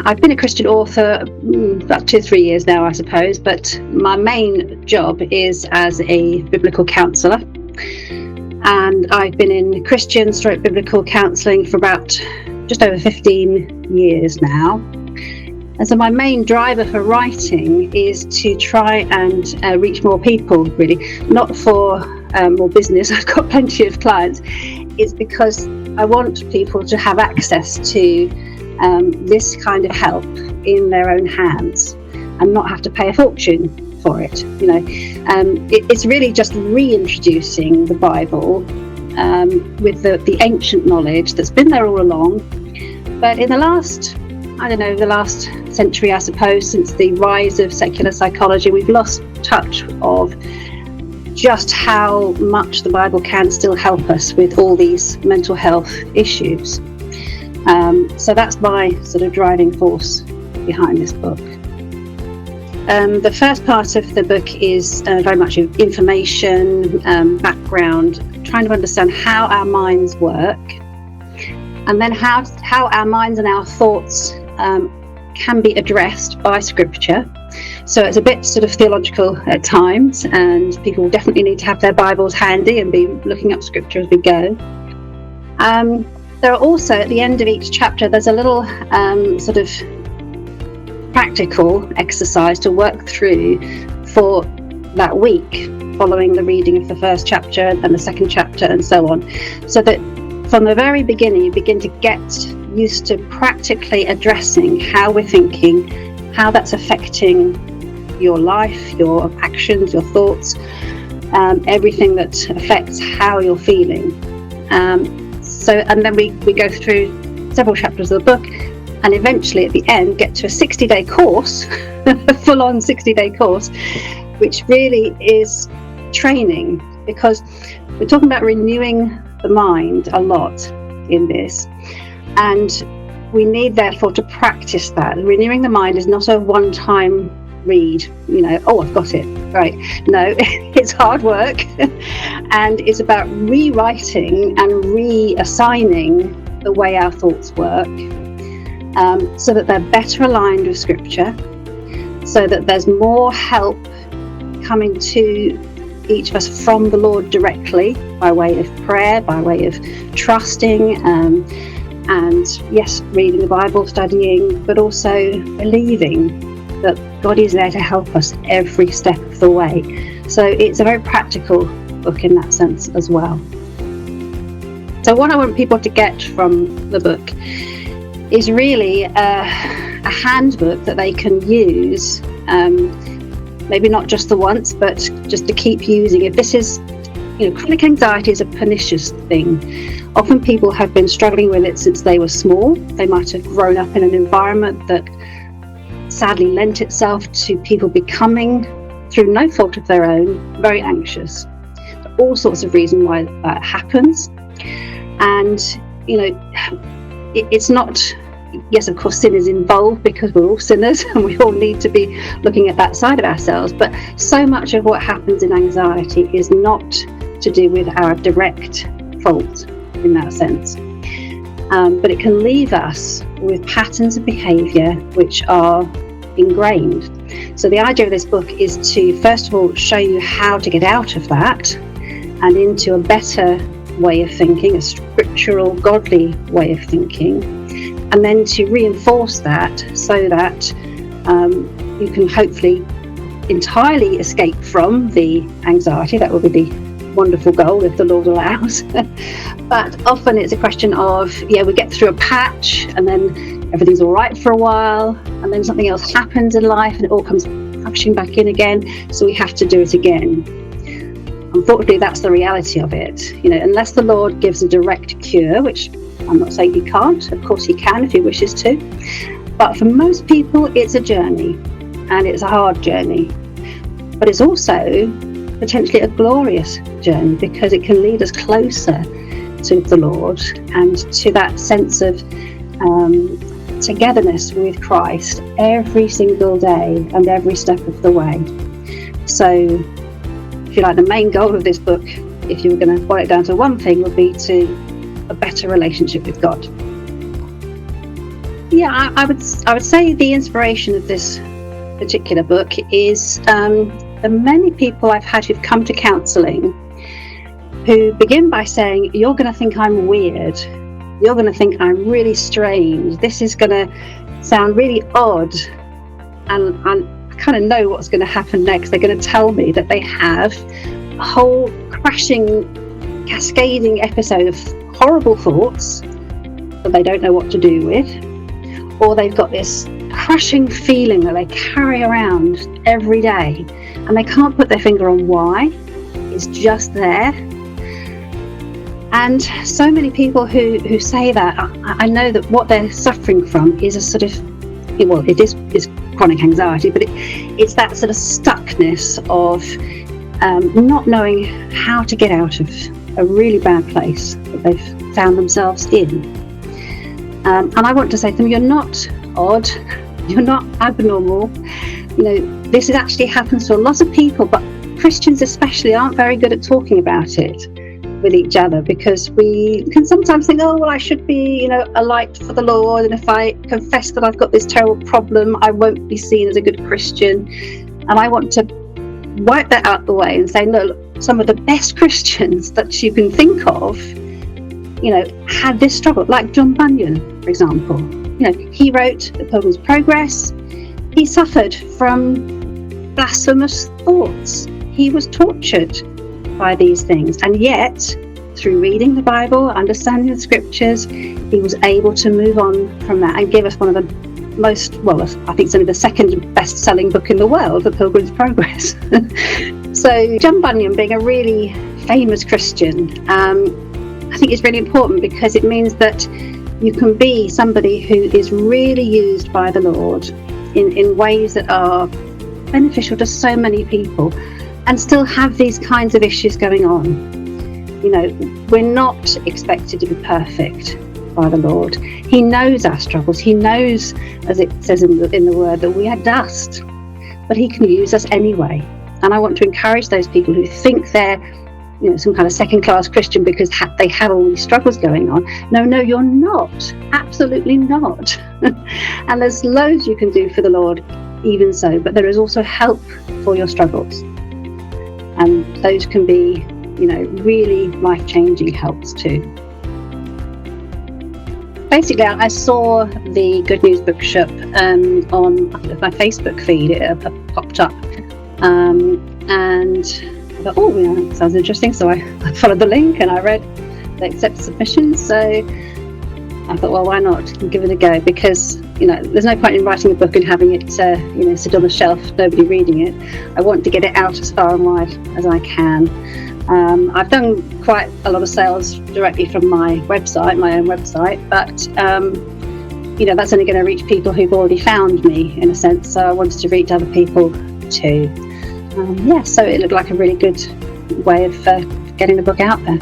I've been a Christian author about 2-3 years now, I suppose, but my main job is as a biblical counsellor. And I've been in Christian/biblical counselling for about just over 15 years now. And so my main driver for writing is to try and reach more people, really. Not for more business, I've got plenty of clients. It's because I want people to have access to this kind of help in their own hands and not have to pay a fortune for it. It's really just reintroducing the Bible with the ancient knowledge that's been there all along. But in the last century, I suppose, since the rise of secular psychology, we've lost touch of just how much the Bible can still help us with all these mental health issues. So that's my sort of driving force behind this book. The first part of the book is very much information, background, trying to understand how our minds work, and then how our minds and our thoughts can be addressed by Scripture. So it's a bit sort of theological at times, and people definitely need to have their Bibles handy and be looking up Scripture as we go. There are also, at the end of each chapter, there's a little sort of practical exercise to work through for that week following the reading of the first chapter and the second chapter and so on, so that from the very beginning you begin to get used to practically addressing how we're thinking, how that's affecting your life, your actions, your thoughts, everything that affects how you're feeling. And then we go through several chapters of the book, and eventually at the end get to a 60-day course, a full-on 60-day course, which really is training, because we're talking about renewing the mind a lot in this, and we need therefore to practice that. Renewing the mind is not a one-time read, I've got it, right? No, it's hard work, and it's about rewriting and reassigning the way our thoughts work, so that they're better aligned with Scripture, so that there's more help coming to each of us from the Lord directly, by way of prayer, by way of trusting, and yes, reading the Bible, studying, but also believing that God is there to help us every step of the way. So it's a very practical book in that sense as well. So what I want people to get from the book is really a handbook that they can use, maybe not just the once, but just to keep using. If this is, chronic anxiety is a pernicious thing. Often people have been struggling with it since they were small. They might have grown up in an environment that sadly lent itself to people becoming, through no fault of their own, very anxious. All sorts of reasons why that happens. And, it's not, yes, of course, sin is involved because we're all sinners and we all need to be looking at that side of ourselves. But so much of what happens in anxiety is not to do with our direct fault in that sense. But it can leave us with patterns of behaviour which are ingrained. So the idea of this book is to, first of all, show you how to get out of that and into a better way of thinking, a scriptural, godly way of thinking, and then to reinforce that so that you can hopefully entirely escape from the anxiety. That would be the wonderful goal if the Lord allows. But often it's a question of, we get through a patch and then everything's all right for a while, and then something else happens in life and it all comes crashing back in again, so we have to do it again. Unfortunately, that's the reality of it. Unless the Lord gives a direct cure, which I'm not saying he can't, of course he can if he wishes to, but for most people it's a journey, and it's a hard journey, but it's also potentially a glorious journey because it can lead us closer to the Lord and to that sense of togetherness with Christ every single day and every step of the way. So, if you like, the main goal of this book, if you were going to boil it down to one thing, would be to a better relationship with God. Yeah, I would say the inspiration of this particular book is the many people I've had who've come to counselling who begin by saying, you're going to think I'm weird, you're going to think I'm really strange, this is going to sound really odd, and I kind of know what's going to happen next. They're going to tell me that they have a whole crashing, cascading episode of horrible thoughts that they don't know what to do with, or they've got this crushing feeling that they carry around every day and they can't put their finger on why. It's just there. And so many people who say that, I know that what they're suffering from is a sort of, well, it is chronic anxiety, but it's that sort of stuckness of not knowing how to get out of a really bad place that they've found themselves in. And I want to say to them, you're not odd, you're not abnormal. You know, this actually happens to a lot of people, but Christians especially aren't very good at talking about it with each other, because we can sometimes think, oh, well, I should be, a light for the Lord, and if I confess that I've got this terrible problem, I won't be seen as a good Christian. And I want to wipe that out the way and say, look, some of the best Christians that you can think of, had this struggle, like John Bunyan, for example. He wrote The Pilgrim's Progress. He suffered from blasphemous thoughts. He was tortured by these things, and yet through reading the Bible, understanding the scriptures, he was able to move on from that and give us one of the most, well, I think it's only the second best-selling book in the world, The Pilgrim's Progress. So John Bunyan being a really famous Christian, I think it's really important, because it means that you can be somebody who is really used by the Lord in ways that are beneficial to so many people, and still have these kinds of issues going on. We're not expected to be perfect by the Lord. He knows our struggles. He knows, as it says in the word, that we are dust, but he can use us anyway. And I want to encourage those people who think they're some kind of second-class Christian because they have all these struggles going on. No, you're not. Absolutely not. And there's loads you can do for the Lord, even so, but there is also help for your struggles. And those can be, really life-changing helps too. Basically, I saw the Good News Bookshop on my Facebook feed. It popped up. And I thought, that sounds interesting. So I followed the link and I read they accept submissions. So I thought, well, why not give it a go? Because there's no point in writing a book and having it sit on the shelf, nobody reading it. I want to get it out as far and wide as I can. I've done quite a lot of sales directly from my own website, but that's only going to reach people who've already found me, in a sense. So I wanted to reach other people too. So it looked like a really good way of getting the book out there.